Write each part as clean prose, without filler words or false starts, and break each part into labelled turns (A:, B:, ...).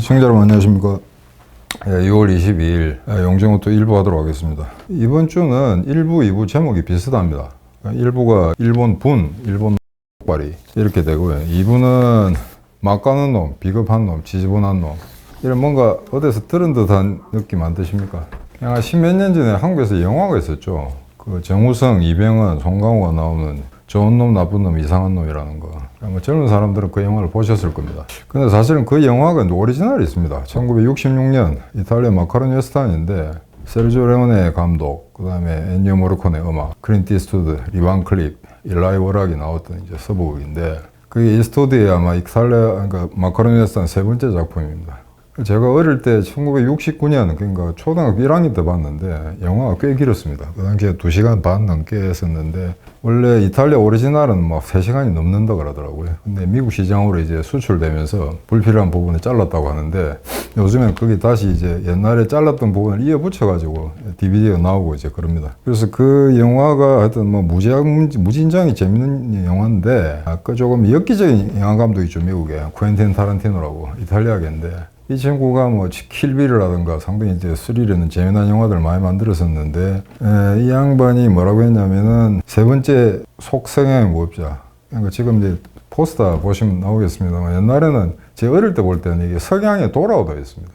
A: 시청자 여러분 안녕하십니까. 2월 22일 영정호 또 1부 하도록 하겠습니다. 이번 주는 1부, 2부 제목이 비슷합니다. 1부가 일본 분, 일본 폭발이 이렇게 되고요. 2부는 막 가는 놈, 비겁한 놈, 지저분한 놈, 이런 뭔가 어디서 들은 듯한 느낌 안 드십니까? 그냥 10몇 년 전에 한국에서 영화가 있었죠. 그 정우성, 이병헌, 송강호가 나오는 좋은 놈, 나쁜 놈, 이상한 놈이라는 거. 아마 젊은 사람들은 그 영화를 보셨을 겁니다. 근데 사실은 그 영화가 오리지널이 있습니다. 1966년 이탈리아 마카로니 스탄인데 세르지오 레오네 감독, 그 다음에 엔니오 모르코네 음악, 클린트 이스트우드, 리반 클립, 일라이 워락이 나왔던 이제 서부극인데 그게 이스트우드의 아마 이탈리아, 그러니까 마카로니 스탄 세 번째 작품입니다. 제가 어릴 때 1969년, 그러니까 초등학교 1학년 때 봤는데 영화가 꽤 길었습니다. 그 당시에 2시간 반 넘게 했었는데 원래 이탈리아 오리지널은 막 3시간이 넘는다 그러더라고요. 근데 미국 시장으로 이제 수출되면서 불필요한 부분을 잘랐다고 하는데 요즘엔 거기 다시 이제 옛날에 잘랐던 부분을 이어 붙여가지고 DVD가 나오고 이제 그럽니다. 그래서 그 영화가 하여튼 뭐 무진장이 재밌는 영화인데 아까 조금 엽기적인 영화 감독이 있죠, 미국에. 쿠엔틴 타란티노라고 이탈리아계인데 이 친구가 뭐 킬빌이라든가 상당히 이제 스릴에는 재미난 영화들 많이 만들었었는데 이 양반이 뭐라고 했냐면은 세 번째 속성향의 무법자. 그러니까 지금 이제 포스터 보시면 나오겠습니다만 옛날에는 제 어릴 때 볼 때는 이게 석양에 돌아오다 있습니다.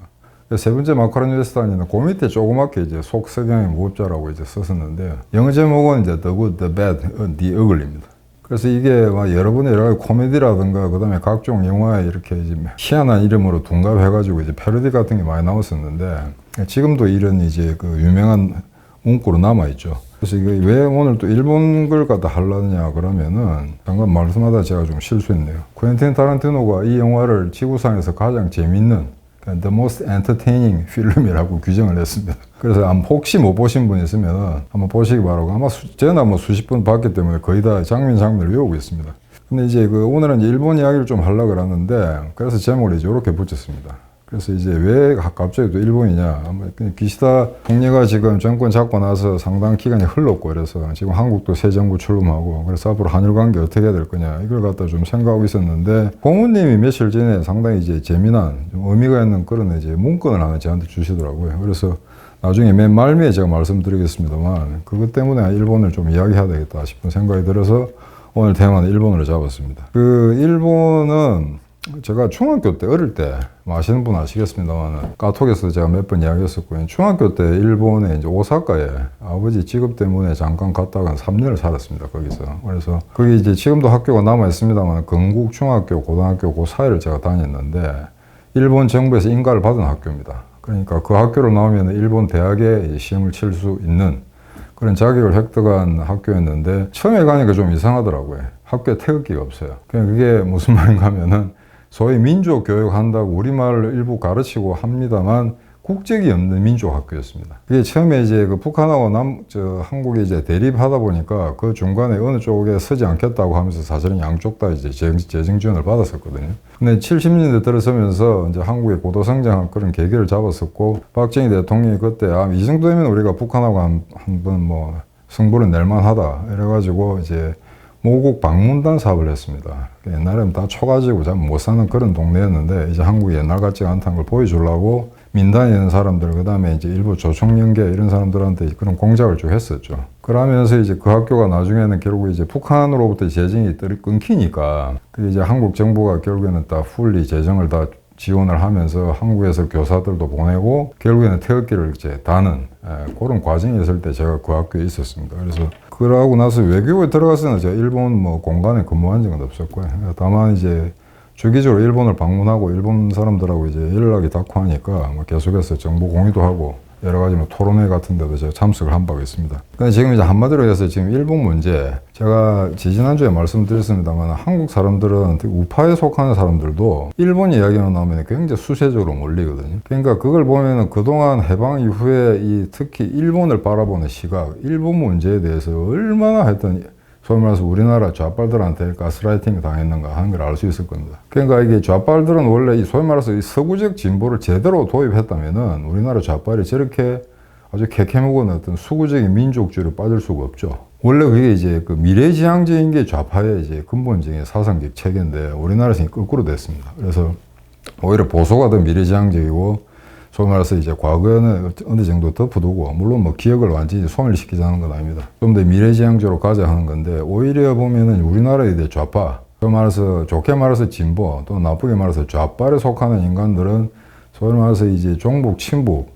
A: 세 번째 마카로니 웨스턴에는 그 밑에 조그맣게 이제 속성향의 무법자라고 이제 썼었는데 영어 제목은 이제 The Good, The Bad, The Ugly입니다. 그래서 이게 막 여러분의 여러 가지 코미디라든가 그 다음에 각종 영화에 이렇게 이제 희한한 이름으로 둔갑해가지고 이제 패러디 같은 게 많이 나왔었는데 지금도 이런 이제 그 유명한 문구로 남아있죠. 그래서 이게 왜 오늘 또 일본 걸 갖다 하려느냐 그러면은 잠깐 말씀하다 제가 좀 실수했네요. 쿠엔틴 타란티노가 이 영화를 지구상에서 가장 재밌는 The most entertaining film이라고 규정을 했습니다. 그래서 혹시 못 보신 분 있으면 한번 보시기 바라고 아마 저는 뭐 수십 번 봤기 때문에 거의 다 장면을 외우고 있습니다. 근데 이제 오늘은 이제 일본 이야기를 좀 하려고 그러는데 그래서 제목을 이제 이렇게 붙였습니다. 그래서 이제 왜 갑자기 또 일본이냐. 기시다 총리가 지금 정권 잡고 나서 상당 기간이 흘렀고 그래서 지금 한국도 새 정부 출범하고 그래서 앞으로 한일 관계 어떻게 해야 될 거냐 이걸 갖다 좀 생각하고 있었는데 고모님이 며칠 전에 상당히 이제 재미난 좀 의미가 있는 그런 이제 문건을 하나 저한테 주시더라고요. 그래서 나중에 맨 말미에 제가 말씀드리겠습니다만 그것 때문에 일본을 좀 이야기해야 되겠다 싶은 생각이 들어서 오늘 테마는 일본으로 잡았습니다. 그 일본은 제가 중학교 때 어릴 때 아시는 분 아시겠습니다만 카톡에서 제가 몇 번 이야기했었고요. 중학교 때 일본에 이제 오사카에 아버지 직업 때문에 잠깐 갔다가 3년을 살았습니다. 거기서. 그래서 거기 이제 지금도 학교가 남아 있습니다만 건국 중학교, 고등학교 그 사이를 제가 다녔는데 일본 정부에서 인가를 받은 학교입니다. 그러니까 그 학교를 나오면 일본 대학에 시험을 칠 수 있는 그런 자격을 획득한 학교였는데 처음에 가니까 좀 이상하더라고요. 학교에 태극기가 없어요. 그게 무슨 말인가 하면은 소위 민족 교육 한다고 우리말을 일부 가르치고 합니다만 국적이 없는 민족 학교였습니다. 그게 처음에 이제 그 북한하고 한국이 이제 대립하다 보니까 그 중간에 어느 쪽에 서지 않겠다고 하면서 사실은 양쪽 다 이제 재정 지원을 받았었거든요. 근데 70년대 들어서면서 이제 한국의 고도 성장한 그런 계기를 잡았었고 박정희 대통령이 그때 이 정도면 우리가 북한하고 한번 뭐 승부를 낼만하다 이래가지고 이제 모국 방문단 사업을 했습니다. 옛날에는 다 초가지고 잘 못 사는 그런 동네였는데 이제 한국이 옛날 같지가 않다는 걸 보여주려고 민단에 있는 사람들 그 다음에 이제 일부 조총연계 이런 사람들한테 그런 공작을 쭉 했었죠. 그러면서 이제 그 학교가 나중에는 결국 이제 북한으로부터 재정이 끊기니까 그 이제 한국 정부가 결국에는 다 풀리 재정을 다 지원을 하면서 한국에서 교사들도 보내고 결국에는 태극기를 이제 다는 그런 과정이 있을 때 제가 그 학교에 있었습니다. 그래서 그러고 나서 외교부에 들어갔을 때 제가 일본 뭐 공간에 근무한 적은 없었고요. 다만 이제 주기적으로 일본을 방문하고 일본 사람들하고 이제 연락이 닿고 하니까 뭐 계속해서 정보 공유도 하고 여러 가지 뭐 토론회 같은 데도 제가 참석을 한 바가 있습니다. 근데 지금 이제 한마디로 해서 지금 일본 문제, 제가 지지난주에 말씀드렸습니다만 한국 사람들은 우파에 속하는 사람들도 일본 이야기만 나오면 굉장히 수세적으로 몰리거든요. 그러니까 그걸 보면은 그동안 해방 이후에 특히 일본을 바라보는 시각, 일본 문제에 대해서 얼마나 하여튼 소위 말해서 우리나라 좌빨들한테 가스라이팅 당했는가 하는 걸 알 수 있을 겁니다. 그러니까 이게 좌빨들은 원래 이 소위 말해서 이 서구적 진보를 제대로 도입했다면은 우리나라 좌빨이 저렇게 아주 캐캐묵은 어떤 수구적인 민족주의로 빠질 수가 없죠. 원래 그게 이제 그 미래지향적인 게 좌파의 이제 근본적인 사상적 체계인데 우리나라에서는 거꾸로 됐습니다. 그래서 오히려 보수가 더 미래지향적이고 소위 말해서 이제 과거에는 어느 정도 덮어두고 물론 뭐 기억을 완전히 소멸시키자는 건 아닙니다. 좀 더 미래지향적으로 가자 하는 건데 오히려 보면은 우리나라에 대해 좌파, 소위 말해서 좋게 말해서 진보 또 나쁘게 말해서 좌빨에 속하는 인간들은 소위 말해서 이제 종북, 친북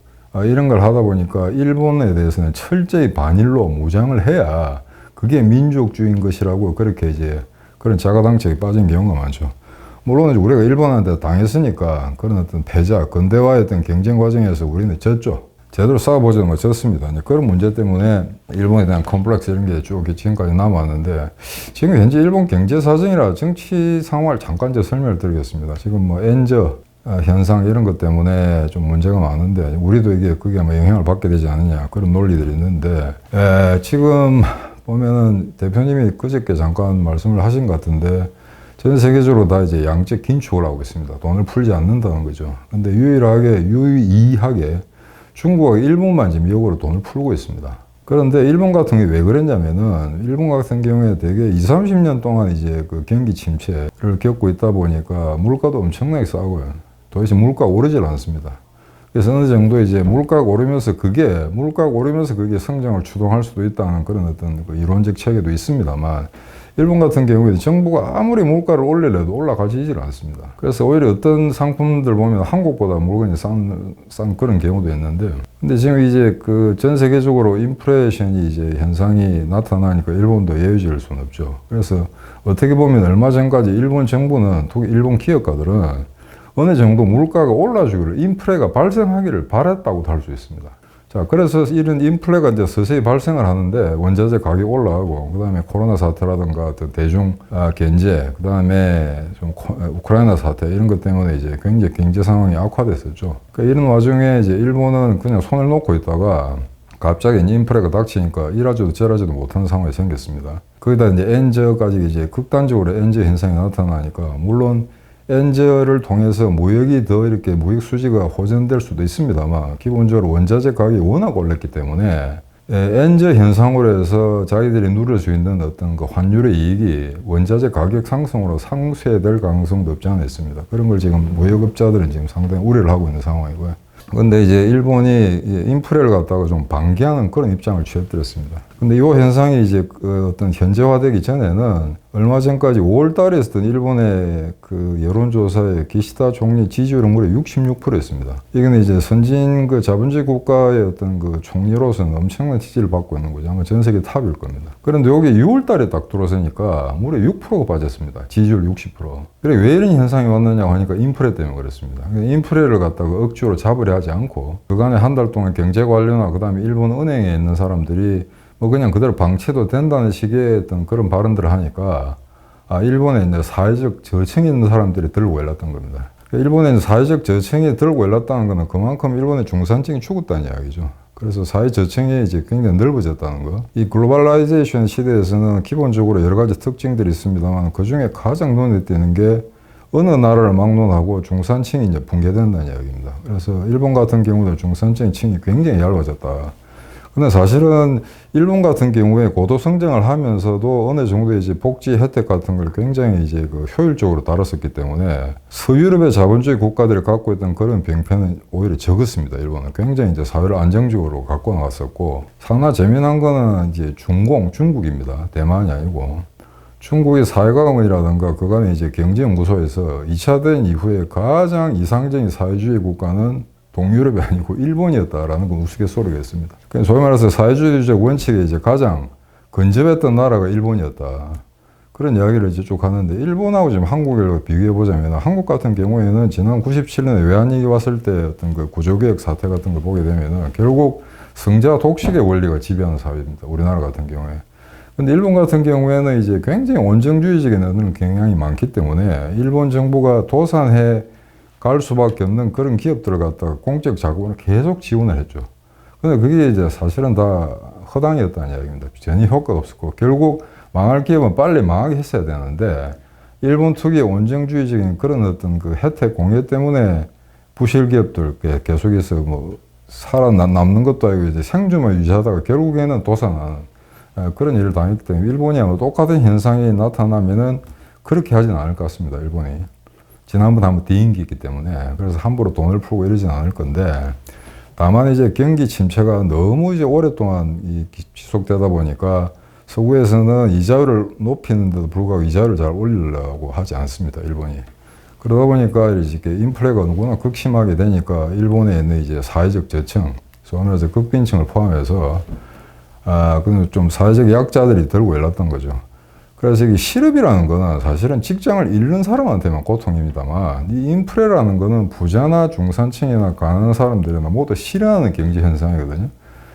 A: 이런 걸 하다 보니까 일본에 대해서는 철저히 반일로 무장을 해야 그게 민족주의인 것이라고 그렇게 이제 그런 자가당착에 빠진 경우가 많죠. 물론 우리가 일본한테 당했으니까 그런 어떤 패자, 근대화의 어떤 경쟁 과정에서 우리는 졌죠. 제대로 싸워보자면 졌습니다. 그런 문제 때문에 일본에 대한 컴플렉스 이런 게 쭉 지금까지 남았는데 지금 현재 일본 경제 사정이라 정치 상황을 잠깐 설명을 드리겠습니다. 지금 뭐 엔저 현상 이런 것 때문에 좀 문제가 많은데 우리도 이게 그게 뭐 영향을 받게 되지 않느냐 그런 논리들이 있는데 지금 보면은 대표님이 그저께 잠깐 말씀을 하신 것 같은데 전 세계적으로 다 이제 양적 긴축을 하고 있습니다. 돈을 풀지 않는다는 거죠. 근데 유의하게 중국하고 일본만 지금 역으로 돈을 풀고 있습니다. 그런데 일본 같은 게 왜 그랬냐면은 일본 같은 경우에 되게 20, 30년 동안 이제 그 경기 침체를 겪고 있다 보니까 물가도 엄청나게 싸고요. 도대체 물가가 오르질 않습니다. 그래서 어느 정도 이제 물가가 오르면서 그게 성장을 추동할 수도 있다는 그런 어떤 그 이론적 체계도 있습니다만 일본 같은 경우에 정부가 아무리 물가를 올리려도 올라가지질 않습니다. 그래서 오히려 어떤 상품들 보면 한국보다 물건이 싼 그런 경우도 있는데 근데 지금 이제 그 전 세계적으로 인플레이션이 이제 현상이 나타나니까 일본도 예의지를 수는 없죠. 그래서 어떻게 보면 얼마 전까지 일본 정부는 특히 일본 기업가들은 어느 정도 물가가 올라주기를 인플레가 발생하기를 바랬다고도 할 수 있습니다. 자, 그래서 이런 인플레가 이제 서서히 발생을 하는데 원자재 가격이 올라가고 그다음에 코로나 사태라든가 어떤 대중 견제 그다음에 좀 우크라이나 사태 이런 것 때문에 이제 굉장히 경제 상황이 악화됐었죠. 그러니까 이런 와중에 이제 일본은 그냥 손을 놓고 있다가 갑자기 인플레가 닥치니까 이라지도 저라지도 못하는 상황이 생겼습니다. 거기다 이제 엔저까지 이제 극단적으로 엔저 현상이 나타나니까 물론 엔저를 통해서 무역이 더 이렇게 무역 수지가 호전될 수도 있습니다만 기본적으로 원자재 가격이 워낙 올랐기 때문에 엔저 현상으로 해서 자기들이 누릴 수 있는 어떤 그 환율의 이익이 원자재 가격 상승으로 상쇄될 가능성도 없지 않아 있습니다. 그런 걸 지금 무역업자들은 지금 상당히 우려를 하고 있는 상황이고요. 근데 이제 일본이 인플레를 갖다가 좀 방기하는 그런 입장을 취해드렸습니다. 근데 이 현상이 이제 그 어떤 현재화되기 전에는 얼마 전까지 5월 달에 있었던 일본의 그 여론조사에 기시다 총리 지지율은 무려 66%였습니다. 이건 이제 선진 그 자본주의 국가의 어떤 그 총리로서는 엄청난 지지를 받고 있는 거죠. 아마 전 세계 탑일 겁니다. 그런데 여기 6월 달에 딱 들어서니까 무려 6%가 빠졌습니다. 지지율 60%. 그래 왜 이런 현상이 왔느냐고 하니까 인플레 때문에 그렇습니다. 인플레를 갖다가 억지로 잡으려 하지 않고 그간에 한 달 동안 경제 관료나 그다음에 일본 은행에 있는 사람들이 뭐 그냥 그대로 방치도 된다는 식의 어떤 그런 발언들을 하니까 일본에 이제 사회적 저층에 있는 사람들이 들고 일렀던 겁니다. 일본에 있는 사회적 저층이 들고 일렀다는 것은 그만큼 일본의 중산층이 죽었다는 이야기죠. 그래서 사회 저층이 이제 굉장히 넓어졌다는 거. 이 글로벌라이제이션 시대에서는 기본적으로 여러 가지 특징들이 있습니다만 그 중에 가장 눈에 띄는 게 어느 나라를 막론하고 중산층이 이제 붕괴된다는 이야기입니다. 그래서 일본 같은 경우도 중산층의 층이 굉장히 얇아졌다. 근데 사실은 일본 같은 경우에 고도 성장을 하면서도 어느 정도 이제 복지 혜택 같은 걸 굉장히 이제 그 효율적으로 다뤘었기 때문에 서유럽의 자본주의 국가들이 갖고 있던 그런 병폐는 오히려 적었습니다. 일본은 굉장히 이제 사회를 안정적으로 갖고 나갔었고 상당히 재미난 거는 이제 중국입니다. 대만이 아니고 중국의 사회과학원이라든가 그간의 이제 경제연구소에서 2차 대전 이후에 가장 이상적인 사회주의 국가는 동유럽이 아니고 일본이었다라는 건 우스갯소리가 있습니다. 그러니까 소위 말해서 사회주의적 원칙에 이제 가장 근접했던 나라가 일본이었다. 그런 이야기를 이제 쭉 하는데 일본하고 지금 한국을 비교해 보자면 한국 같은 경우에는 지난 97년에 외환위기 왔을 때 어떤 그 구조개혁 사태 같은 걸 보게 되면은 결국 승자 독식의 원리가 지배하는 사회입니다. 우리나라 같은 경우에. 근데 일본 같은 경우에는 이제 굉장히 원정주의적인 경향이 많기 때문에 일본 정부가 도산해 갈 수밖에 없는 그런 기업들을 갖다가 공적 자금으로 계속 지원을 했죠. 근데 그게 이제 사실은 다 허당이었다는 이야기입니다. 전혀 효과가 없었고, 결국 망할 기업은 빨리 망하게 했어야 되는데, 일본 특유의 원정주의적인 그런 어떤 그 혜택 공여 때문에 부실 기업들 계속해서 뭐 살아남는 것도 아니고 이제 생존만 유지하다가 결국에는 도산하는 그런 일을 당했기 때문에 일본이 아마 똑같은 현상이 나타나면은 그렇게 하진 않을 것 같습니다, 일본이. 지난번에 한번 뒤인기 있기 때문에 그래서 함부로 돈을 풀고 이러진 않을 건데 다만 이제 경기 침체가 너무 이제 오랫동안 지속되다 보니까 서구에서는 이자율을 높이는데도 불구하고 이자율을 잘 올리려고 하지 않습니다. 일본이. 그러다 보니까 이렇게 인플레가 누구나 극심하게 되니까 일본에 있는 이제 사회적 저층, 소위 말해서 극빈층을 포함해서 그좀 사회적 약자들이 들고 일렀던 거죠. 그래서 이 실업이라는 거는 사실은 직장을 잃는 사람한테만 고통입니다만 이 인플레라는 거는 부자나 중산층이나 가난한 사람들이나 모두 싫어하는 경제 현상이거든요.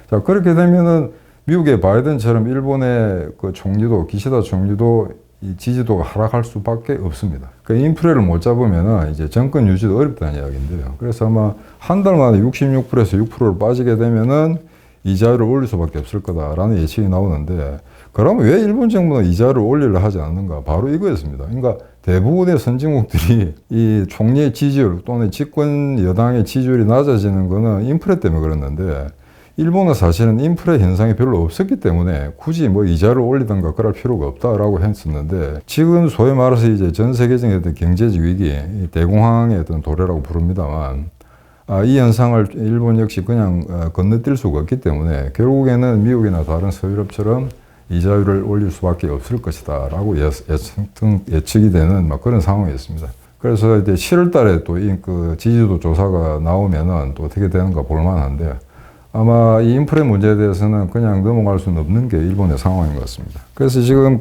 A: 자, 그렇게 되면은 미국의 바이든처럼 일본의 그 총리도 기시다 총리도 이 지지도가 하락할 수밖에 없습니다. 그 인플레를 못 잡으면은 이제 정권 유지도 어렵다는 이야기인데요. 그래서 아마 한 달 만에 66%에서 6%로 빠지게 되면은 이자율을 올릴 수밖에 없을 거다라는 예측이 나오는데 그러면 왜 일본 정부는 이자를 올리려 하지 않는가? 바로 이거였습니다. 그러니까 대부분의 선진국들이 이 총리의 지지율 또는 집권 여당의 지지율이 낮아지는 거는 인플레 때문에 그랬는데 일본은 사실은 인플레 현상이 별로 없었기 때문에 굳이 뭐 이자를 올리던가 그럴 필요가 없다라고 했었는데 지금 소위 말해서 이제 전 세계적인 어떤 경제적 위기, 대공황의 어떤 도래라고 부릅니다만 이 현상을 일본 역시 그냥 건너뛸 수가 없기 때문에 결국에는 미국이나 다른 서유럽처럼 이자율을 올릴 수밖에 없을 것이다 라고 예측이 되는 막 그런 상황이었습니다. 그래서 이제 7월 달에 또 그 지지도 조사가 나오면은 또 어떻게 되는가 볼만한데 아마 이 인플레 문제에 대해서는 그냥 넘어갈 수는 없는 게 일본의 상황인 것 같습니다. 그래서 지금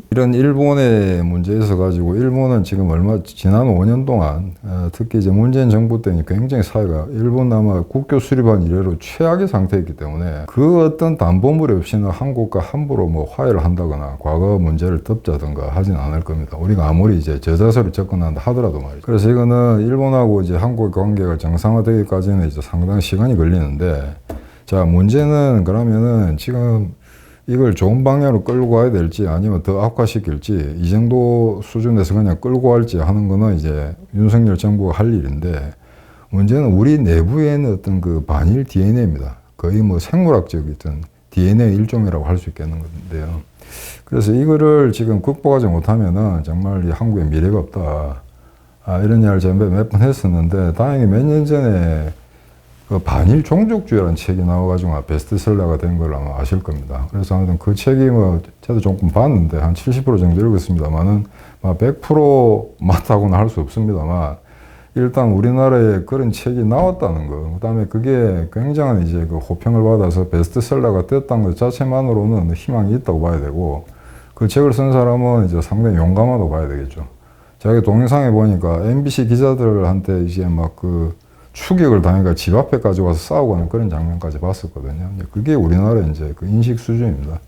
A: 이런 일본의 문제에 있어 가지고 일본은 지금 지난 5년 동안 특히 이제 문재인 정부 때는 굉장히 사회가 일본 아마 국교 수립한 이래로 최악의 상태였기 때문에 그 어떤 담보물이 없이는 한국과 함부로 뭐 화해를 한다거나 과거 문제를 덮자든가 하진 않을 겁니다. 우리가 아무리 이제 저자세로 접근한다 하더라도 말이죠. 그래서 이거는 일본하고 이제 한국의 관계가 정상화되기까지는 이제 상당히 시간이 걸리는데 자, 문제는 그러면은 지금 이걸 좋은 방향으로 끌고 가야 될지 아니면 더 악화시킬지 이 정도 수준에서 그냥 끌고 갈지 하는 거는 이제 윤석열 정부가 할 일인데 문제는 우리 내부에 있는 어떤 그 반일 DNA입니다. 거의 뭐 생물학적인 DNA 일종이라고 할 수 있겠는 건데요. 그래서 이거를 지금 극복하지 못하면은 정말 이 한국의 미래가 없다. 이런 이야기를 제가 몇 번 했었는데 다행히 몇 년 전에 그 반일 종족주의라는 책이 나와가지고 베스트셀러가 된 걸 아마 아실 겁니다. 그래서 아무튼 그 책이 뭐 저도 조금 봤는데 한 70% 정도 읽었습니다만은 100% 맞다고는 할 수 없습니다만 일단 우리나라에 그런 책이 나왔다는 거, 그다음에 그게 굉장한 이제 그 호평을 받아서 베스트셀러가 됐다는 것 자체만으로는 희망이 있다고 봐야 되고 그 책을 쓴 사람은 이제 상당히 용감하다고 봐야 되겠죠. 제가 동영상에 보니까 MBC 기자들한테 이제 막 추격을 당해가 집 앞에까지 와서 싸우고 하는 그런 장면까지 봤었거든요. 그게 우리나라의 이제 그 인식 수준입니다.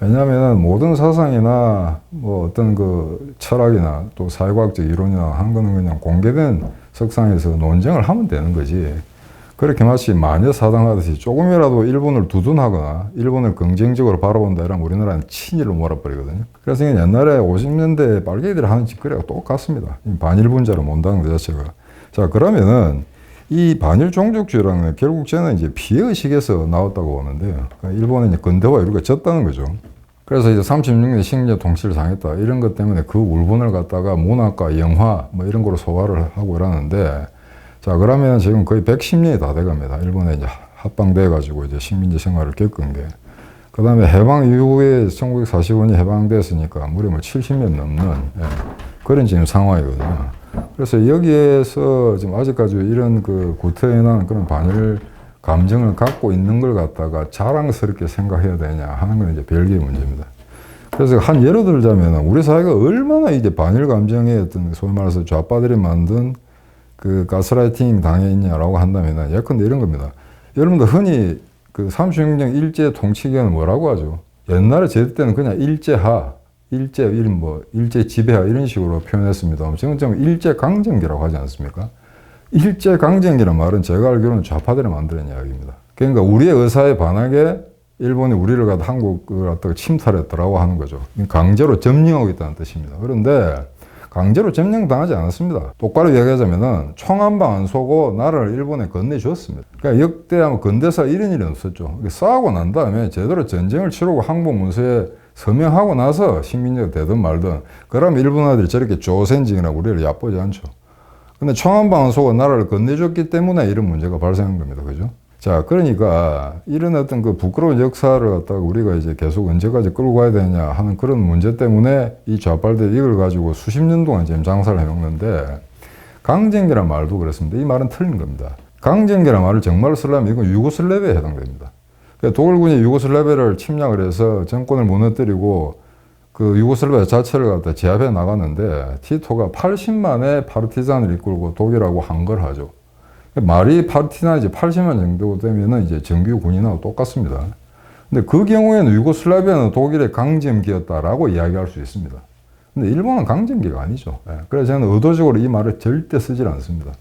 A: 왜냐하면 모든 사상이나 뭐 어떤 그 철학이나 또 사회과학적 이론이나 한 거는 그냥 공개된 석상에서 논쟁을 하면 되는 거지. 그렇게 마치 마녀사당하듯이 조금이라도 일본을 두둔하거나 일본을 긍정적으로 바라본다 이러면 우리나라는 친일로 몰아버리거든요. 그래서 옛날에 50년대 빨갱이들이 하는 짓거리가 똑같습니다. 반일분자로 몬다는 것 자체가. 자, 그러면은 이 반일 종족주의라는 건 결국 저는 이제 피해의식에서 나왔다고 보는데요. 그러니까 일본은 이제 근대화 이루가 졌다는 거죠. 그래서 이제 36년 식민지 통치를 당했다. 이런 것 때문에 그 울분을 갖다가 문학과 영화 뭐 이런 거로 소화를 하고 이러는데 자, 그러면 지금 거의 110년이 다 돼갑니다. 일본에 이제 합방돼가지고 이제 식민지 생활을 겪은 게. 그 다음에 해방 이후에 1945년 해방됐으니까 무려 뭐 70년 넘는 그런 지금 상황이거든요. 그래서 여기에서 지금 아직까지 이런 그 구태연한 그런 반일 감정을 갖고 있는 걸 갖다가 자랑스럽게 생각해야 되냐 하는 건 이제 별개의 문제입니다. 그래서 한 예로 들자면 우리 사회가 얼마나 이제 반일 감정의 어떤 소위 말해서 좌파들이 만든 그 가스라이팅 당해 있냐라고 한다면 예컨대 이런 겁니다. 여러분들 흔히 그 36년 일제 통치기간을 뭐라고 하죠? 옛날에 제 때는 그냥 일제 지배하 이런 식으로 표현했습니다. 지금 좀 일제 강점기라고 하지 않습니까? 일제 강점기란 말은 제가 알기로는 좌파들이 만드는 이야기입니다. 그러니까 우리의 의사에 반하게 일본이 우리를 갖다 한국을 갖다가 침탈했더라고 하는 거죠. 강제로 점령하고 있다는 뜻입니다. 그런데 강제로 점령당하지 않았습니다. 똑바로 이야기하자면은 총 한 방 안 쏘고 나라를 일본에 건네주었습니다. 그러니까 역대 아마 근대사 이런 일은 없었죠. 싸우고 난 다음에 제대로 전쟁을 치르고 항복 문서에 서명하고 나서 식민지가 되든 말든 그러면 일본어들이 저렇게 조센징이라고 우리를 얕보지 않죠. 근데 청안방소가 나라를 건네줬기 때문에 이런 문제가 발생한 겁니다. 그죠? 자, 그러니까 이런 어떤 그 부끄러운 역사를 갖다가 우리가 이제 계속 언제까지 끌고 가야 되냐 하는 그런 문제 때문에 이 좌빨들 이걸 가지고 수십 년 동안 지금 장사를 해먹는데, 강점기란 말도 그렇습니다. 이 말은 틀린 겁니다. 강점기란 말을 정말로 쓰려면 이건 유고슬라비아에 해당됩니다. 그러니까 독일군이 유고슬라비아를 침략을 해서 정권을 무너뜨리고 그 유고슬라비아 자체를 갖다 제압해 나갔는데, 티토가 80만의 파르티잔을 이끌고 독일하고 한걸 하죠. 말이 파르티잔이 80만 정도 되면은 이제 정규 군인하고 똑같습니다. 근데 그 경우에는 유고슬라비아는 독일의 강점기였다라고 이야기할 수 있습니다. 근데 일본은 강점기가 아니죠. 그래서 저는 의도적으로 이 말을 절대 쓰질 않습니다.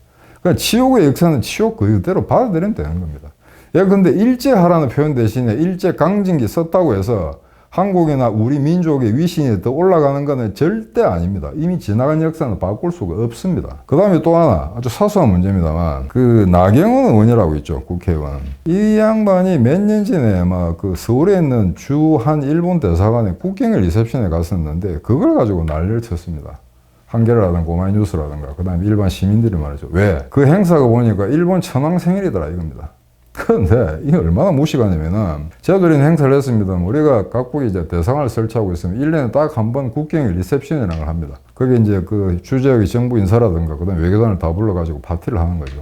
A: 그러니까 치욕의 역사는 치욕 그대로 받아들이면 되는 겁니다. 근데 일제하라는 표현 대신에 일제 강점기 썼다고 해서 한국이나 우리 민족의 위신이 더 올라가는 것은 절대 아닙니다. 이미 지나간 역사는 바꿀 수가 없습니다. 그 다음에 또 하나 아주 사소한 문제입니다만, 그 나경원 의원이라고 있죠, 국회의원. 이 양반이 몇 년 전에 막 그 서울에 있는 주한 일본 대사관의 국경일 리셉션에 갔었는데 그걸 가지고 난리를 쳤습니다. 한겨레라든가 고마이뉴스라든가 그 다음에 일반 시민들이 말이죠. 왜? 그 행사가 보니까 일본 천황 생일이더라 이겁니다. 그런데 이게 얼마나 무식하냐면은, 제가 이런 행사를 했습니다. 우리가 각국이 이제 대상을 설치하고 있으면 1년에 딱 한 번 국경일 리셉션이라는 걸 합니다. 그게 이제 그 주재역의 정부 인사라든가 그 다음에 외교관을 다 불러가지고 파티를 하는 거죠.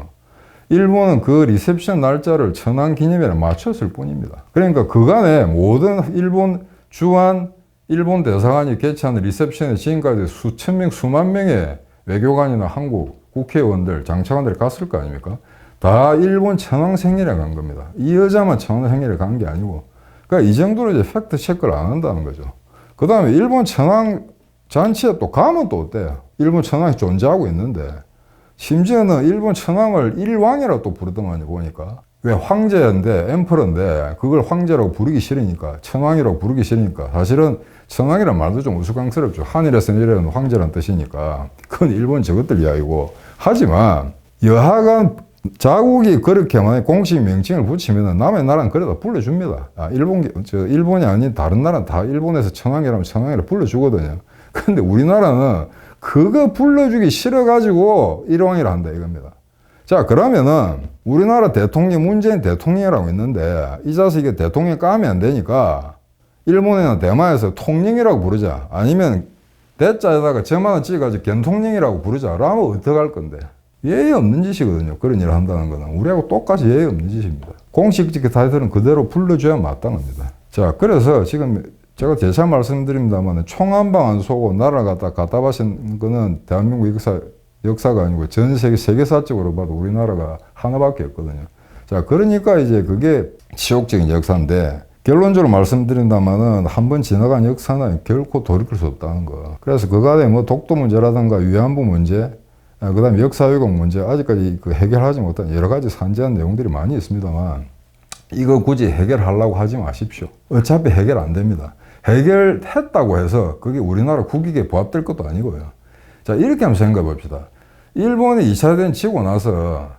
A: 일본은 그 리셉션 날짜를 천황 기념일에 맞췄을 뿐입니다. 그러니까 그간에 모든 일본 주한 일본 대사관이 개최하는 리셉션에 지금까지 수천 명, 수만 명의 외교관이나 한국 국회의원들, 장차관들이 갔을 거 아닙니까? 다 일본 천황 생일에 간 겁니다. 이 여자만 천황 생일에 간 게 아니고. 그러니까 이 정도로 이제 팩트 체크를 안 한다는 거죠. 그 다음에 일본 천황 잔치에 또 가면 또 어때요? 일본 천황이 존재하고 있는데, 심지어는 일본 천황을 일왕이라고 또 부르더만요, 보니까. 왜 황제인데, 엠퍼러인데, 그걸 황제라고 부르기 싫으니까, 천황이라고 부르기 싫으니까, 사실은 천황이란 말도 좀 우스꽝스럽죠. 하늘에서 내려온 황제란 뜻이니까. 그건 일본 저것들 이야기고. 하지만, 여하간 자국이 그렇게 만약 공식 명칭을 붙이면 남의 나라는 그래도 불러줍니다. 일본이 아닌 다른 나라는 다 일본에서 천황이라면 천황이라 불러주거든요. 근데 우리나라는 그거 불러주기 싫어가지고 일왕이라 한다 이겁니다. 자, 그러면은 우리나라 대통령, 문재인 대통령이라고 있는데 이 자식이 대통령 까면 안 되니까 일본이나 대만에서 통령이라고 부르자. 아니면 대자에다가 점하나 찍어가지고 견통령이라고 부르자. 라면 어떡할 건데? 예의 없는 짓이거든요. 그런 일을 한다는 거는. 우리하고 똑같이 예의 없는 짓입니다. 공식적 타이틀은 그대로 불러줘야 마땅한 겁니다. 자, 그래서 지금 제가 재차 말씀드립니다만 총한방 안 쏘고 나라 갖다 바친 거는 대한민국 역사가 아니고 전 세계사적으로 봐도 우리나라가 하나밖에 없거든요. 자, 그러니까 이제 그게 치욕적인 역사인데, 결론적으로 말씀드린다면은 한번 지나간 역사는 결코 돌이킬 수 없다는 거. 그래서 그간에 뭐 독도 문제라든가 위안부 문제, 그 다음에 역사 왜곡 문제, 아직까지 그 해결하지 못한 여러 가지 산재한 내용들이 많이 있습니다만, 이거 굳이 해결하려고 하지 마십시오. 어차피 해결 안 됩니다. 해결했다고 해서 그게 우리나라 국익에 부합될 것도 아니고요. 자, 이렇게 한번 생각해 봅시다. 일본이 2차 대전 치고 나서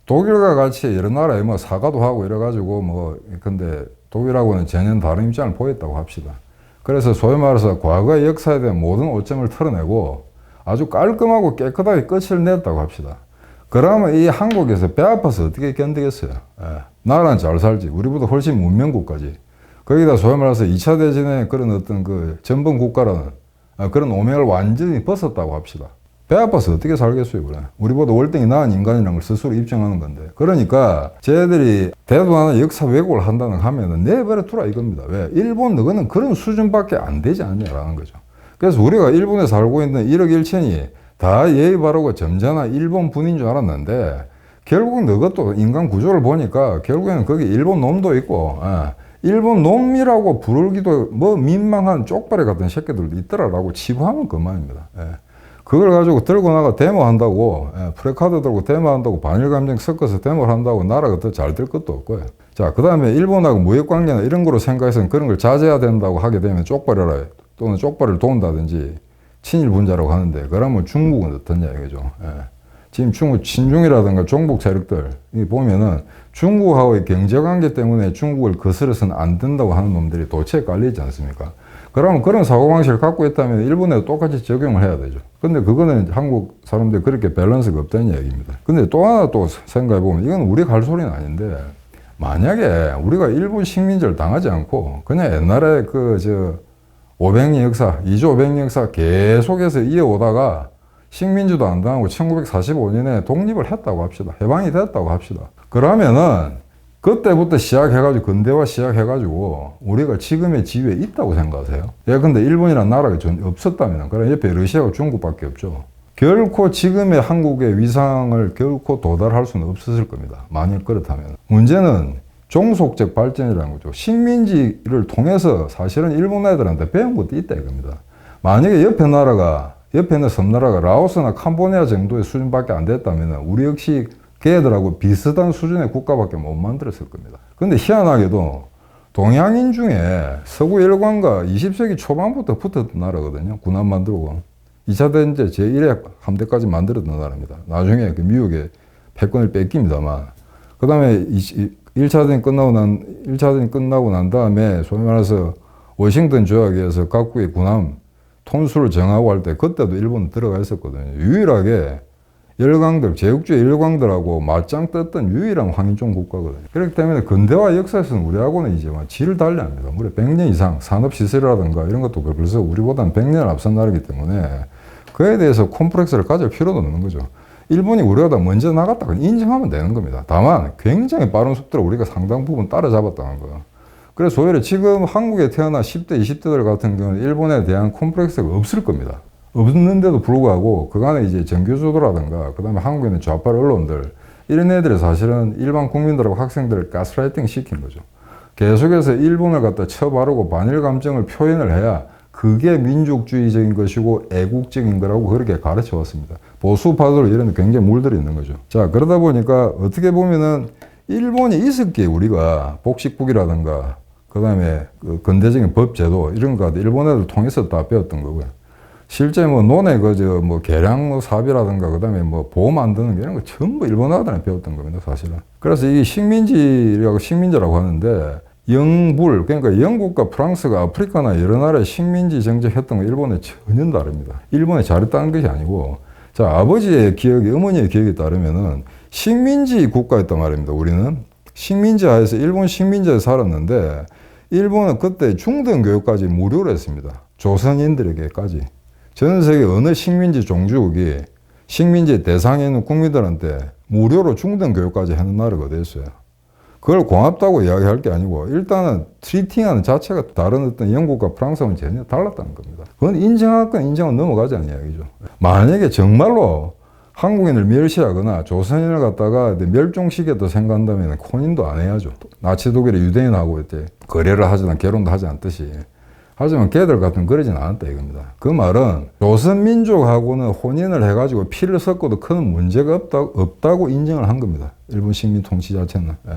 A: 독일과 같이 여러 나라에 뭐 사과도 하고 이래가지고 근데 독일하고는 전혀 다른 입장을 보였다고 합시다. 그래서 소위 말해서 과거의 역사에 대한 모든 오점을 털어내고 아주 깔끔하고 깨끗하게 끝을 냈다고 합시다. 그러면 이 한국에서 배 아파서 어떻게 견디겠어요? 나라는 잘 살지. 우리보다 훨씬 문명국가지. 거기다 소위 말해서 2차 대전에 그런 어떤 그 전범 국가라는 그런 오명을 완전히 벗었다고 합시다. 배 아파서 어떻게 살겠어요, 그래? 우리보다 월등히 나은 인간이라는 걸 스스로 입증하는 건데. 그러니까 쟤들이 대도하는 역사 왜곡을 한다는 하면은 내버려 두라 이겁니다. 왜? 일본 너는 그런 수준밖에 안 되지 않냐라는 거죠. 그래서 우리가 일본에 살고 있는 1억 1천이 다 예의 바르고 점잖은 일본 분인 줄 알았는데, 결국 너것도 인간 구조를 보니까 결국에는 거기 일본 놈도 있고, 일본 놈이라고 부르기도 뭐 민망한 쪽발이 같은 새끼들도 있더라라고 치부하면 그만입니다. 그걸 가지고 들고 나가 데모한다고, 프레카드 들고 데모한다고, 반일감정 섞어서 데모를 한다고 나라가 더 잘 될 것도 없고요. 자, 그 다음에 일본하고 무역관계나 이런 거로 생각해서는 그런 걸 자제해야 된다고 하게 되면 쪽발이라, 또는 쪽발을 도운다든지 친일 분자라고 하는데, 그러면 중국은 어떻냐 이거죠. 지금 중국 친중이라든가 종북 세력들 보면은 중국하고의 경제관계 때문에 중국을 거스려서는 안 된다고 하는 놈들이 도처에 깔리지 않습니까? 그러면 그런 사고방식을 갖고 있다면 일본에도 똑같이 적용을 해야 되죠. 근데 그거는 한국 사람들이 그렇게 밸런스가 없다는 이야기입니다. 근데 또 하나 또 생각해보면 이건 우리가 할 소리는 아닌데 만약에 우리가 일본 식민지를 당하지 않고 그냥 옛날에 500년 역사, 2조 500년 역사 계속해서 이어오다가 식민지도 안 당하고 1945년에 독립을 했다고 합시다. 해방이 됐다고 합시다. 그러면은 그때부터 시작해가지고 근대화 시작해가지고 우리가 지금의 지위에 있다고 생각하세요? 근데 일본이라는 나라가 전 없었다면 그럼 옆에 러시아와 중국밖에 없죠. 결코 지금의 한국의 위상을 결코 도달할 수는 없었을 겁니다. 만약 그렇다면. 문제는 종속적 발전이라는 거죠. 식민지를 통해서 사실은 일본 애들한테 배운 것도 있다 이겁니다. 만약에 옆에 있는 섬나라가 라오스나 캄보디아 정도의 수준밖에 안 됐다면 우리 역시 걔들하고 비슷한 수준의 국가밖에 못 만들었을 겁니다. 근데 희한하게도 동양인 중에 서구 열강과 20세기 초반부터 붙었던 나라거든요. 군함 만들고. 2차 대전제 제1회 함대까지 만들었던 나라입니다. 나중에 그 미국에 패권을 뺏깁니다만. 그 다음에 1차 대전이 끝나고 난 다음에 소위 말해서 워싱턴 조약에서 각국의 군함 톤수를 정하고 할 때 그때도 일본 들어가 있었거든요. 유일하게 제국주의 열강들하고 맞짱 떴던 유일한 황인종 국가거든요. 그렇기 때문에 근대화 역사에서는 우리하고는 이제 질을 달리합니다. 무려 100년 이상 산업시설이라든가 이런 것도 벌써 우리보다는 100년을 앞선 나라이기 때문에 그에 대해서 콤플렉스를 가질 필요도 없는 거죠. 일본이 우리보다 먼저 나갔다고 인정하면 되는 겁니다. 다만 굉장히 빠른 속도로 우리가 상당 부분 따라잡았다는 거예요. 그래서 오히려 지금 한국에 태어난 10대, 20대들 같은 경우는 일본에 대한 콤플렉스가 없을 겁니다. 없는데도 불구하고 그간에 이제 정교조도라든가 그 다음에 한국에 있는 좌파 언론들 이런 애들이 사실은 일반 국민들하고 학생들을 가스라이팅 시킨 거죠. 계속해서 일본을 갖다 쳐바르고 반일 감정을 표현을 해야 그게 민족주의적인 것이고 애국적인 거라고 그렇게 가르쳐 왔습니다. 보수파들 이런 데 굉장히 물들어 있는 거죠. 자, 그러다 보니까 어떻게 보면은 일본이 있었기에 우리가 복식국이라든가 그 다음에 그 근대적인 법제도 이런 거 일본 애들 통해서 다 배웠던 거고요. 실제 논의 계량 사업이라든가 그 다음에 보험 만드는 게 이런 거 전부 일본 애들한테 배웠던 겁니다, 사실은. 그래서 이게 식민지라고 하는데 영불, 그러니까 영국과 프랑스가 아프리카나 여러 나라에 식민지 정책했던 거 일본에 전혀 다릅니다. 일본이 잘했다는 것이 아니고, 자, 아버지의 기억이, 어머니의 기억에 따르면은 식민지 국가였단 말입니다, 우리는. 식민지 하에서, 일본 식민지에 살았는데, 일본은 그때 중등 교육까지 무료로 했습니다. 조선인들에게까지. 전 세계 어느 식민지 종주국이 식민지 대상에 있는 국민들한테 무료로 중등 교육까지 하는 나라가 어딨어요. 그걸 고맙다고 이야기할 게 아니고 일단은 트리팅하는 자체가 다른 어떤 영국과 프랑스하고는 전혀 달랐다는 겁니다. 그건 인정할 건 인정은 넘어가자는 이야기죠. 만약에 정말로 한국인을 멸시하거나 조선인을 갖다가 멸종시켰다 생각한다면 혼인도 안 해야죠. 나치 독일의 유대인하고 이제 거래를 하지나 결혼도 하지 않듯이. 하지만 걔들 같은 그러진 않았다 이겁니다. 그 말은 조선민족하고는 혼인을 해가지고 피를 섞어도 큰 문제가 없다고 인정을 한 겁니다. 일본 식민 통치 자체는. 예.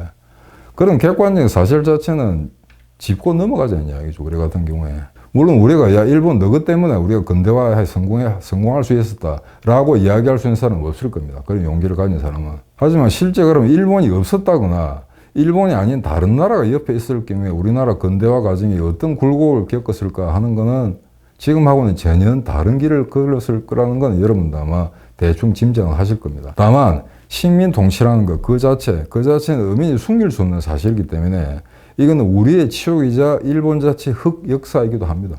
A: 그런 객관적인 사실 자체는 짚고 넘어가자는 이야기죠. 우리 같은 경우에. 물론 우리가 야 일본 너희 때문에 우리가 근대화에 성공할 수 있었다라고 이야기할 수 있는 사람은 없을 겁니다. 그런 용기를 가진 사람은. 하지만 실제 그러면 일본이 없었다거나 일본이 아닌 다른 나라가 옆에 있을 경우에 우리나라 근대화 과정이 어떤 굴곡을 겪었을까 하는 거는 지금하고는 전혀 다른 길을 걸었을 거라는 건 여러분도 아마 대충 짐작을 하실 겁니다. 다만 식민 통치라는 것 그 자체는 의미를 숨길 수 없는 사실이기 때문에 이거는 우리의 치욕이자 일본 자체 흑 역사이기도 합니다.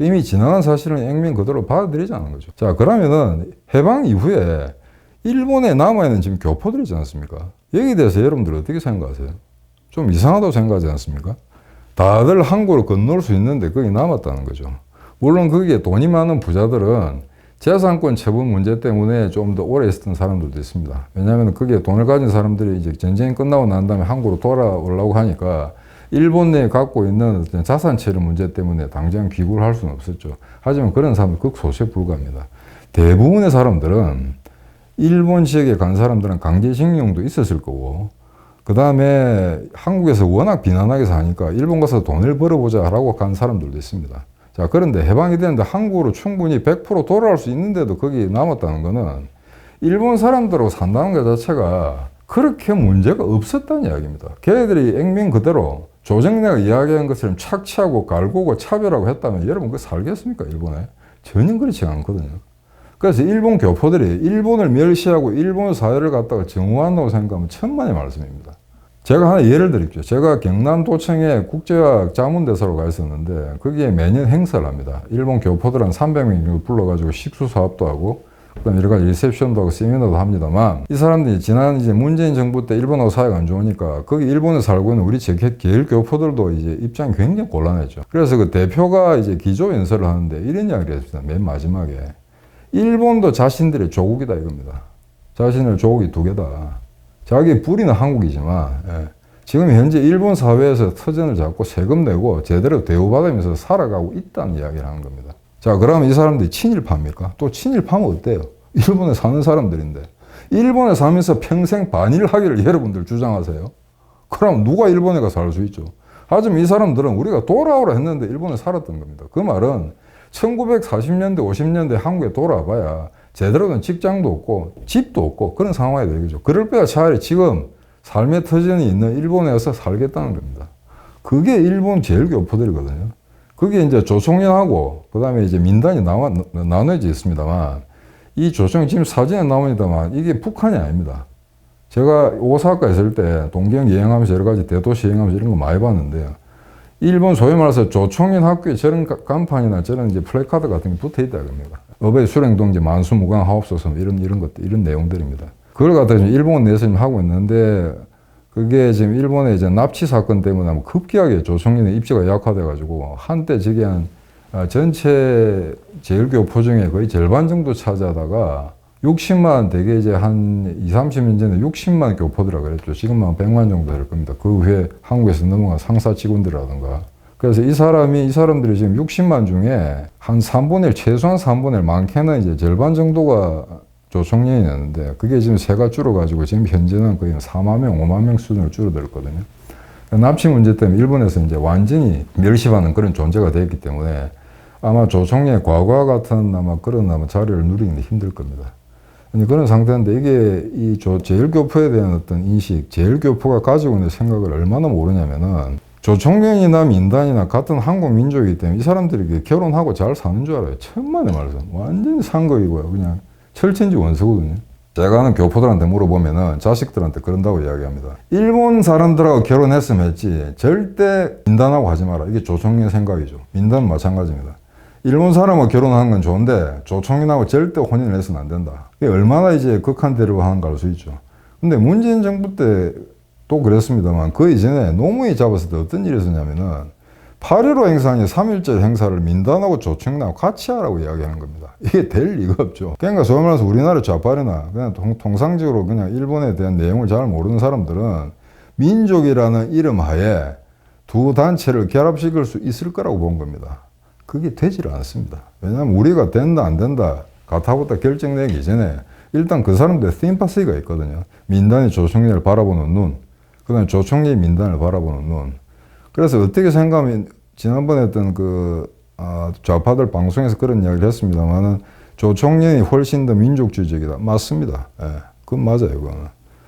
A: 이미 지나간 사실은 액면 그대로 받아들이자는 거죠. 자, 그러면은 해방 이후에 일본에 남아있는 지금 교포들 있지 않습니까? 여기에 대해서 여러분들 어떻게 생각하세요? 좀 이상하다고 생각하지 않습니까? 다들 항구로 건널 수 있는데 거기 남았다는 거죠. 물론 거기에 돈이 많은 부자들은 재산권 처분 문제 때문에 좀 더 오래 있었던 사람들도 있습니다. 왜냐하면 거기에 돈을 가진 사람들이 이제 전쟁이 끝나고 난 다음에 항구로 돌아오려고 하니까 일본 내에 갖고 있는 어떤 자산 처리 문제 때문에 당장 귀국을 할 수는 없었죠. 하지만 그런 사람은 극소수에 불과합니다. 대부분의 사람들은 일본 지역에 간 사람들은 강제징용도 있었을 거고 그 다음에 한국에서 워낙 비난하게 사니까 일본 가서 돈을 벌어보자 라고 간 사람들도 있습니다. 자, 그런데 해방이 됐는데 한국으로 충분히 100% 돌아올 수 있는데도 거기 남았다는 거는 일본 사람들하고 산다는 것 자체가 그렇게 문제가 없었다는 이야기입니다. 걔네들이 액면 그대로 조정래가 이야기한 것처럼 착취하고 갈구고 차별하고 했다면 여러분 그거 살겠습니까? 일본에? 전혀 그렇지 않거든요. 그래서 일본 교포들이 일본을 멸시하고 일본 사회를 갖다가 정화한다고 생각하면 천만의 말씀입니다. 제가 하나 예를 드릴게요. 제가 경남도청에 국제학 자문대사로 가 있었는데 거기에 매년 행사를 합니다. 일본 교포들 한 300명 정도 불러가지고 식수 사업도 하고 그다음 여러 가지 리셉션도 하고 세미나도 합니다만 이 사람들이 지난 이제 문재인 정부 때 일본하고 사이가 안 좋으니까 거기 일본에 살고 있는 우리 계열 교포들도 이제 입장이 굉장히 곤란했죠. 그래서 그 대표가 이제 기조 연설을 하는데 이런 이야기를 했습니다. 맨 마지막에 일본도 자신들의 조국이다 이겁니다. 자신의 조국이 두 개다. 자기 뿌리는 한국이지만 지금 현재 일본 사회에서 터전을 잡고 세금 내고 제대로 대우받으면서 살아가고 있다는 이야기를 하는 겁니다. 자, 그러면 이 사람들이 친일파입니까? 또 친일파면 어때요? 일본에 사는 사람들인데 일본에 살면서 평생 반일하기를 여러분들 주장하세요? 그럼 누가 일본에 가서 살 수 있죠? 하지만 이 사람들은 우리가 돌아오라 했는데 일본에 살았던 겁니다. 그 말은 1940년대, 50년대 한국에 돌아와봐야 제대로 된 직장도 없고 집도 없고 그런 상황이 되겠죠. 그럴 바에 차라리 지금 삶의 터전이 있는 일본에 와서 살겠다는 겁니다. 그게 일본 제일 교포들이거든요. 그게 이제 조총련하고 그 다음에 이제 민단이 나눠져 있습니다만 이 조총 지금 사진에 나옵니다만 이게 북한이 아닙니다. 제가 오사카 있을 때 동경 여행하면서 여러 가지 대도시 여행하면서 이런 거 많이 봤는데요. 일본 소위 말해서 조총련 학교에 저런 간판이나 저런 이제 플래카드 같은 게 붙어 있다 겁니다. 어베이 수령동지 만수무강 하옵소서 이런 것들 이런 내용들입니다. 그걸 갖다가 지금 일본 내에서 지금 하고 있는데 그게 지금 일본의 이제 납치 사건 때문에 급격하게 조총련의 입지가 약화돼 가지고 한때 저게 한 전체 제일교포 중에 거의 절반 정도 차지하다가 60만 대개 이제 한 20, 30년 전에 60만 교포들이라고 그랬죠. 지금은 한 100만 정도 될 겁니다. 그 후에 한국에서 넘어간 상사 직원들이라든가. 그래서 이 사람들이 지금 60만 중에 한 3분의 1, 최소한 3분의 1, 많게는 이제 절반 정도가 조총련이었는데 그게 지금 새가 줄어가지고 지금 현재는 거의 4만 명, 5만 명 수준으로 줄어들었거든요. 납치 문제 때문에 일본에서 이제 완전히 멸시받는 그런 존재가 되었기 때문에 아마 조총련의 과거와 같은 아마 그런 자리를 누리기는 힘들 겁니다. 그런 상태인데 이게 이 제일교포에 대한 어떤 인식, 제일교포가 가지고 있는 생각을 얼마나 모르냐면은 조총련이나 민단이나 같은 한국 민족이기 때문에 이 사람들이 결혼하고 잘 사는 줄 알아요. 천만의 말씀. 완전히 상극이고요. 그냥 철천지 원수거든요. 제가 아는 교포들한테 물어보면은 자식들한테 그런다고 이야기합니다. 일본 사람들하고 결혼했으면 했지 절대 민단하고 하지 마라. 이게 조총련 생각이죠. 민단은 마찬가지입니다. 일본 사람하고 결혼하는 건 좋은데 조총련하고 절대 혼인을 해서는 안 된다. 이게 얼마나 이제 극한대로 하는가 알 수 있죠. 근데 문재인 정부 때 또 그랬습니다만 그 이전에 노무현이 잡았을 때 어떤 일이 있었냐면은 8.15 행사 아닌 3.1절 행사를 민단하고 조총련하고 같이 하라고 이야기하는 겁니다. 이게 될 리가 없죠. 그러니까 소위 말해서 우리나라 좌파나 그냥 통상적으로 그냥 일본에 대한 내용을 잘 모르는 사람들은 민족이라는 이름 하에 두 단체를 결합시킬 수 있을 거라고 본 겁니다. 그게 되질 않습니다. 왜냐하면 우리가 된다 안 된다 가타부타 결정내기 이전에 일단 그 사람들의 심파시가 있거든요. 민단이 조총련을 바라보는 눈, 그 다음에 조총련이 민단을 바라보는 눈. 그래서 어떻게 생각하면 지난번에 했던 좌파들 방송에서 그런 이야기를 했습니다만은 조총련이 훨씬 더 민족주의적이다. 맞습니다. 예, 그건 맞아요. 그거는.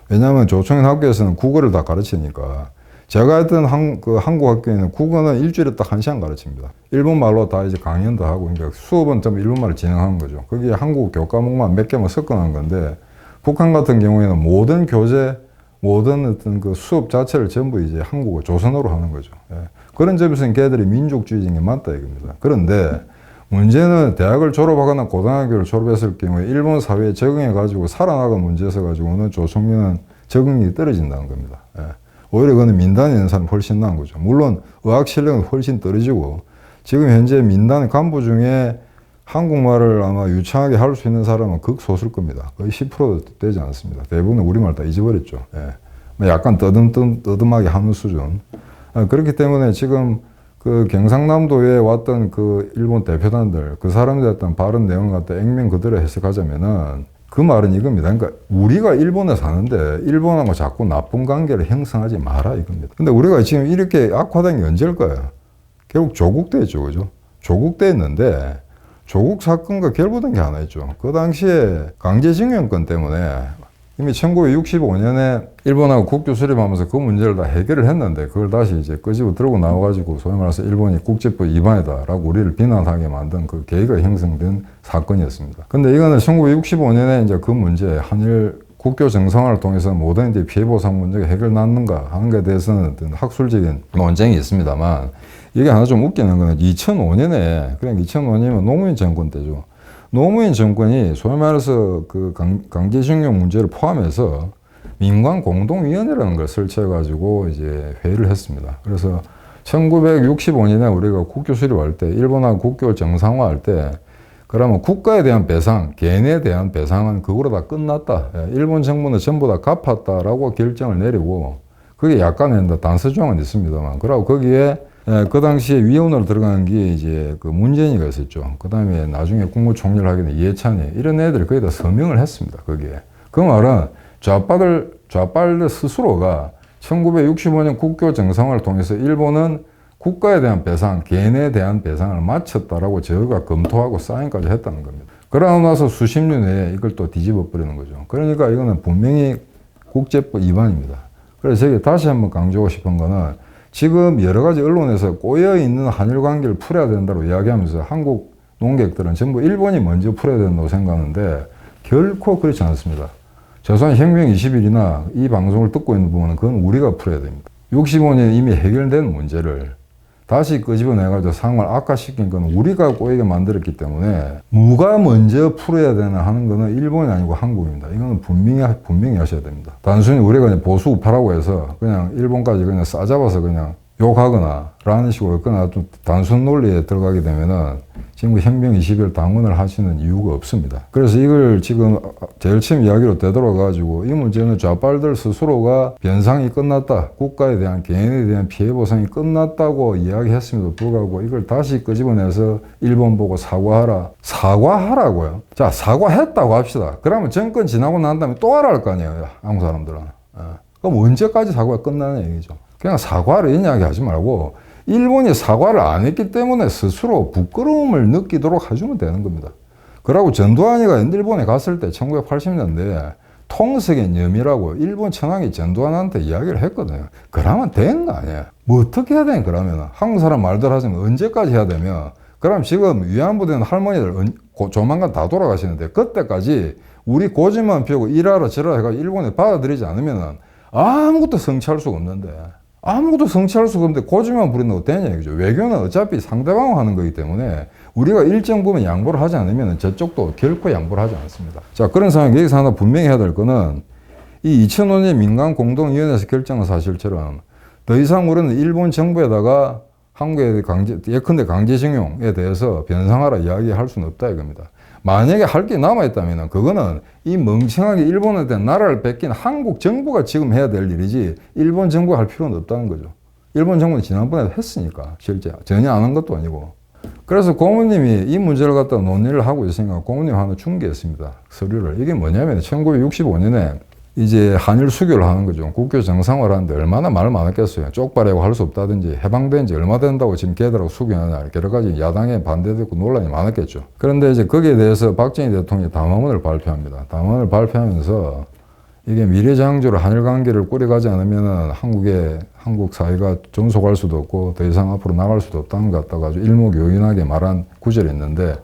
A: 왜냐하면 조총련 학교에서는 국어를 다 가르치니까 제가 했던 한국 학교에는 국어는 일주일에 딱 1시간 가르칩니다. 일본 말로 다 이제 강연도 하고, 그러니까 수업은 좀 일본말로 진행하는 거죠. 거기에 한국 교과목만 몇 개만 섞어놓은 건데, 북한 같은 경우에는 모든 교재, 모든 어떤 그 수업 자체를 전부 이제 한국어, 조선어로 하는 거죠. 예. 그런 점에서는 걔들이 민족주의적인 게 맞다 이겁니다. 그런데 문제는 대학을 졸업하거나 고등학교를 졸업했을 경우에 일본 사회에 적응해가지고 살아나간 문제에서 가지고는 조총련은 적응력이 떨어진다는 겁니다. 예. 오히려 그는 민단에 있는 사람이 훨씬 나은 거죠. 물론 의학 실력은 훨씬 떨어지고 지금 현재 민단 간부 중에 한국말을 아마 유창하게 할 수 있는 사람은 극소수일 겁니다. 거의 10%도 되지 않습니다. 대부분은 우리말 다 잊어버렸죠. 예. 약간 떠듬하게 하는 수준. 그렇기 때문에 지금 그 경상남도에 왔던 그 일본 대표단들, 그 사람들이 했던 발언 내용을 갖다 액면 그대로 해석하자면은 그 말은 이겁니다. 그러니까 우리가 일본에 사는데 일본하고 자꾸 나쁜 관계를 형성하지 마라 이겁니다. 근데 우리가 지금 이렇게 악화된 게 언제일까요? 결국 조국 때였죠. 그죠? 조국 때였는데 조국 사건과 결부된 게 하나 있죠. 그 당시에 강제징용권 때문에 이미 1965년에 일본하고 국교 수립하면서 그 문제를 다 해결을 했는데 그걸 다시 이제 끄집어 들고 나와가지고 소위 말해서 일본이 국제법 위반이다라고 우리를 비난하게 만든 그 계기가 형성된 사건이었습니다. 근데 이거는 1965년에 이제 그 문제, 한일 국교 정상화를 통해서 모든 이제 피해 보상 문제가 해결났는가 하는 것에 대해서는 어떤 학술적인 논쟁이 있습니다만 이게 하나 좀 웃기는 거는 2005년에, 그냥 2005년이면 노무현 정권 때죠. 노무현 정권이 소위 말해서 그 강제징용 문제를 포함해서 민관 공동위원회라는 걸 설치해가지고 이제 회의를 했습니다. 그래서 1965년에 우리가 국교 수립할 때, 일본하고 국교 정상화할 때, 그러면 국가에 대한 배상, 개인에 대한 배상은 그거로 다 끝났다. 일본 정부는 전부 다 갚았다라고 결정을 내리고, 그게 약간의 단서조항은 있습니다만, 그러고 거기에 그 당시에 위원으로 들어간 게 이제 그 문재인이가 있었죠. 그 다음에 나중에 국무총리를 하게 된 이해찬이, 이런 애들이 거의 다 서명을 했습니다. 거기에. 그 말은 좌빨들 스스로가 1965년 국교 정상화를 통해서 일본은 국가에 대한 배상, 개인에 대한 배상을 마쳤다라고 저희가 검토하고 사인까지 했다는 겁니다. 그러고 나서 수십 년 후에 이걸 또 뒤집어 버리는 거죠. 그러니까 이거는 분명히 국제법 위반입니다. 그래서 제가 다시 한번 강조하고 싶은 거는 지금 여러 가지 언론에서 꼬여있는 한일 관계를 풀어야 된다고 이야기하면서 한국 농객들은 전부 일본이 먼저 풀어야 된다고 생각하는데 결코 그렇지 않습니다. 조선혁명 20일이나 이 방송을 듣고 있는 부분은 그건 우리가 풀어야 됩니다. 65년 이미 해결된 문제를 다시 끄집어내가지고 상황을 악화시킨 건 우리가 꼬이게 만들었기 때문에 누가 먼저 풀어야 되나 하는 거는 일본이 아니고 한국입니다. 이거는 분명히 하셔야 됩니다. 단순히 우리가 그냥 보수 우파라고 해서 그냥 일본까지 그냥 싸잡아서 그냥 욕하거나 라는 식으로 그냥 좀 단순 논리에 들어가게 되면은 지금 혁명 20일 당원을 하시는 이유가 없습니다. 그래서 이걸 지금 제일 처음 이야기로 되돌아가지고 이 문제는 좌빨들 스스로가 변상이 끝났다. 국가에 대한 개인에 대한 피해 보상이 끝났다고 이야기했음에도 불구하고 이걸 다시 끄집어내서 일본 보고 사과하라. 사과하라고요. 자, 사과했다고 합시다. 그러면 정권 지나고 난 다음에 또 하라 할 거 아니에요. 한국 사람들은. 그럼 언제까지 사과가 끝나냐 얘기죠. 그냥 사과를 이야기하지 말고 일본이 사과를 안 했기 때문에 스스로 부끄러움을 느끼도록 해주면 되는 겁니다. 그러고 전두환이가 일본에 갔을 때 1980년대에 통석의 념이라고 일본 천황이 전두환한테 이야기를 했거든요. 그러면 된 거 아니에요. 뭐 어떻게 해야 되냐 그러면. 한국 사람 말대로 하자면 언제까지 해야 되면 그럼 지금 위안부 된 할머니들 조만간 다 돌아가시는데 그때까지 우리 고집만 피우고 일하라 저라라 해가지고 일본에 받아들이지 않으면 아무것도 성취할 수가 없는데 아무것도 성취할 수가 없는데 고집만 부린다고 되냐 이거죠. 외교는 어차피 상대방 하는 거기 때문에 우리가 일정 부분 양보를 하지 않으면 저쪽도 결코 양보를 하지 않습니다. 자, 그런 상황에 여기서 하나 분명히 해야 될 거는 이 2005년 민간공동위원회에서 결정한 사실처럼 더 이상 우리는 일본 정부에다가 한국의 예컨대 강제징용에 대해서 변상하라 이야기할 수는 없다 이겁니다. 만약에 할 게 남아있다면 그거는 이 멍청하게 일본한테 나라를 뺏긴 한국 정부가 지금 해야 될 일이지 일본 정부가 할 필요는 없다는 거죠. 일본 정부는 지난번에 했으니까 실제 전혀 안 한 것도 아니고. 그래서 고모님이 이 문제를 갖다 논의를 하고 있으니까 고모님 하나 중개했습니다. 서류를. 이게 뭐냐면 1965년에 이제 한일 수교를 하는 거죠. 국교 정상화를 하는데 얼마나 말 많았겠어요. 쪽발이라고 할 수 없다든지 해방된 지 얼마 된다고 지금 걔들하고 수교하냐. 여러 가지 야당에 반대되고 논란이 많았겠죠. 그런데 이제 거기에 대해서 박정희 대통령이 담화문을 발표합니다. 담화문을 발표하면서 이게 미래장주로 한일 관계를 꾸려가지 않으면 한국 사회가 존속할 수도 없고 더 이상 앞으로 나갈 수도 없다는 것 같다고 아주 일목요연하게 말한 구절이 있는데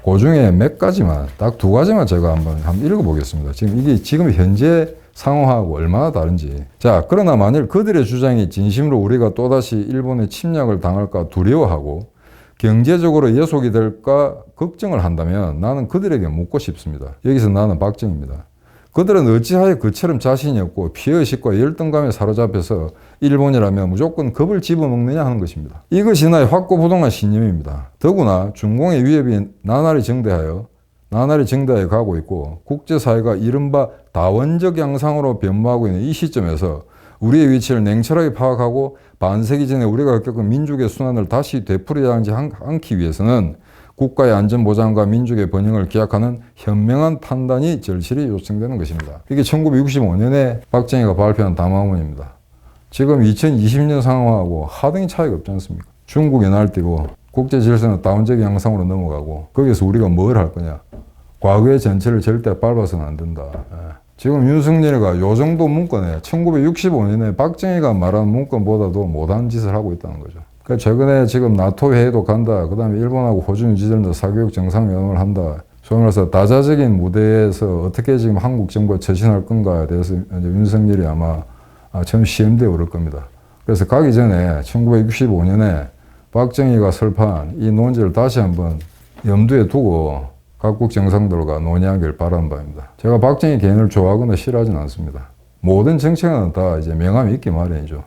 A: 그 중에 몇 가지만, 딱 두 가지만 제가 한번 읽어보겠습니다. 지금 현재 상황하고 얼마나 다른지. 자, 그러나 만일 그들의 주장이 진심으로 우리가 또다시 일본의 침략을 당할까 두려워하고 경제적으로 예속이 될까 걱정을 한다면 나는 그들에게 묻고 싶습니다. 여기서 나는 박정희입니다. 그들은 어찌하여 그처럼 자신이 없고 피해의식과 열등감에 사로잡혀서 일본이라면 무조건 겁을 집어먹느냐 하는 것입니다. 이것이 나의 확고부동한 신념입니다. 더구나 중공의 위협이 나날이 증대하여 가고 있고 국제사회가 이른바 다원적 양상으로 변모하고 있는 이 시점에서 우리의 위치를 냉철하게 파악하고 반세기 전에 우리가 겪은 민족의 순환을 다시 되풀이하지 않기 위해서는 국가의 안전보장과 민족의 번영을 기약하는 현명한 판단이 절실히 요청되는 것입니다. 이게 1965년에 박정희가 발표한 담화문입니다. 지금 2020년 상황하고 하등이 차이가 없지 않습니까? 중국이 날뛰고 국제 질서는 다운적 양상으로 넘어가고 거기서 우리가 뭘 할 거냐? 과거의 전체를 절대 밟아서는 안 된다. 지금 윤석열이가 요 정도 문건에 1965년에 박정희가 말한 문건보다도 못한 짓을 하고 있다는 거죠. 그러니까 최근에 지금 나토 회의도 간다. 그 다음에 일본하고 호주, 뉴질랜드 사교육 정상회담을 한다. 소위 말해서 다자적인 무대에서 어떻게 지금 한국 정부가 처신할 건가에 대해서 이제 윤석열이 아마 처음 시험대에 오를 겁니다. 그래서 가기 전에 1965년에 박정희가 설파한 이 논지를 다시 한번 염두에 두고 각국 정상들과 논의하길 바라는 바입니다. 제가 박정희 개인을 좋아하거나 싫어하지는 않습니다. 모든 정책은 다 이제 명함이 있기 마련이죠.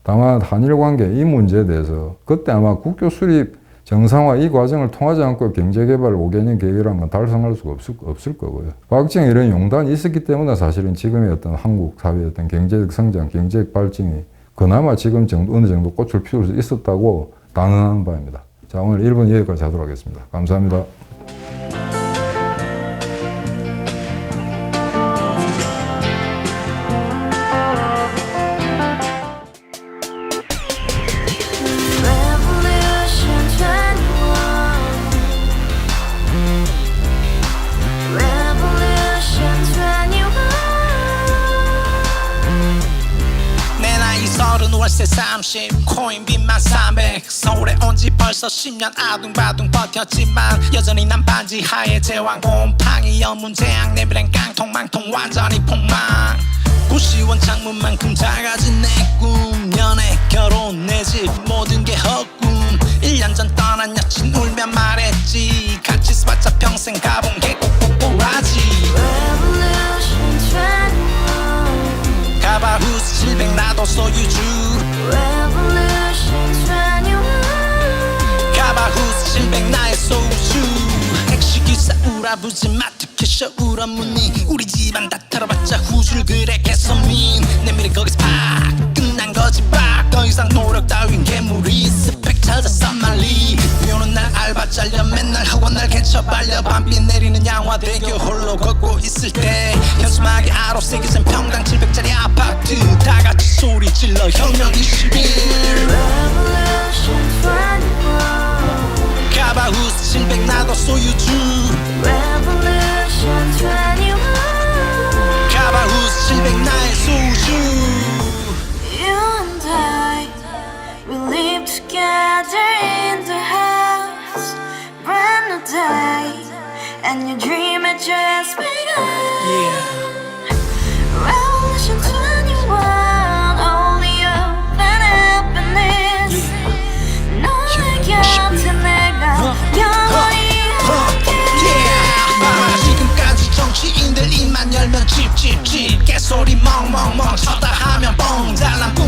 A: 다만 한일 관계 이 문제에 대해서 그때 아마 국교 수립 정상화 이 과정을 통하지 않고 경제개발 5개년 계획이라는 건 달성할 수가 없을 거고요. 박정희 이런 용단이 있었기 때문에 사실은 지금의 어떤 한국 사회의 어떤 경제적 성장, 경제적 발전이 그나마 지금 정도, 어느 정도 꽃을 피울 수 있었다고 단언하는 바입니다. 자, 오늘 1분 여기까지 하도록 하겠습니다. 감사합니다.
B: 월세 30 코인빚만 300 서울에 온 지 벌써 10년 아둥바둥 버텼지만 여전히 난 반지 하에 제왕 곰팡이 연문제약 내비랭 깡통 망통 완전히 폭망 고시원 창문만큼 작아진 내 꿈 연애 결혼 내 집 모든 게 헛꿈 1년 전 떠난 여친 울며 말했지 같이 써봤자 평생 가본 게 꼭꼭꼬라지 가바후스 700 나도 소유주 가바후스 700 나의 소주 택시기사 우라부지 마트 캐셔 울어무니 우리 집안 다 털어봤자 후줄 그래 개선민 내미래 거기서 팍 끝난 거지 팍더 이상 노력 따윈 괴물이 스펙 찾아서 말리 비오는 날 알바 잘려 맨날 학원 날 개쳐 발려 밤비 내리는 양화대교 홀로 걷고 있을 때 현수막에 아로 새겨진 평당 700짜리 아파트 다같이 소리 질러 혁명 21 가바후스 700 나도 소유주 가바후스 700 나의 소주
C: You and I, we live together in the house, brand new day, and your dream had just begun. Revolution 21, only hope and happiness. 너의 곁에 내가 영원히
B: 지금까지 정치인들 입만 열면 찝찝찝 개소리 멍멍멍 쳐다 하면 뻥 잘난 뿡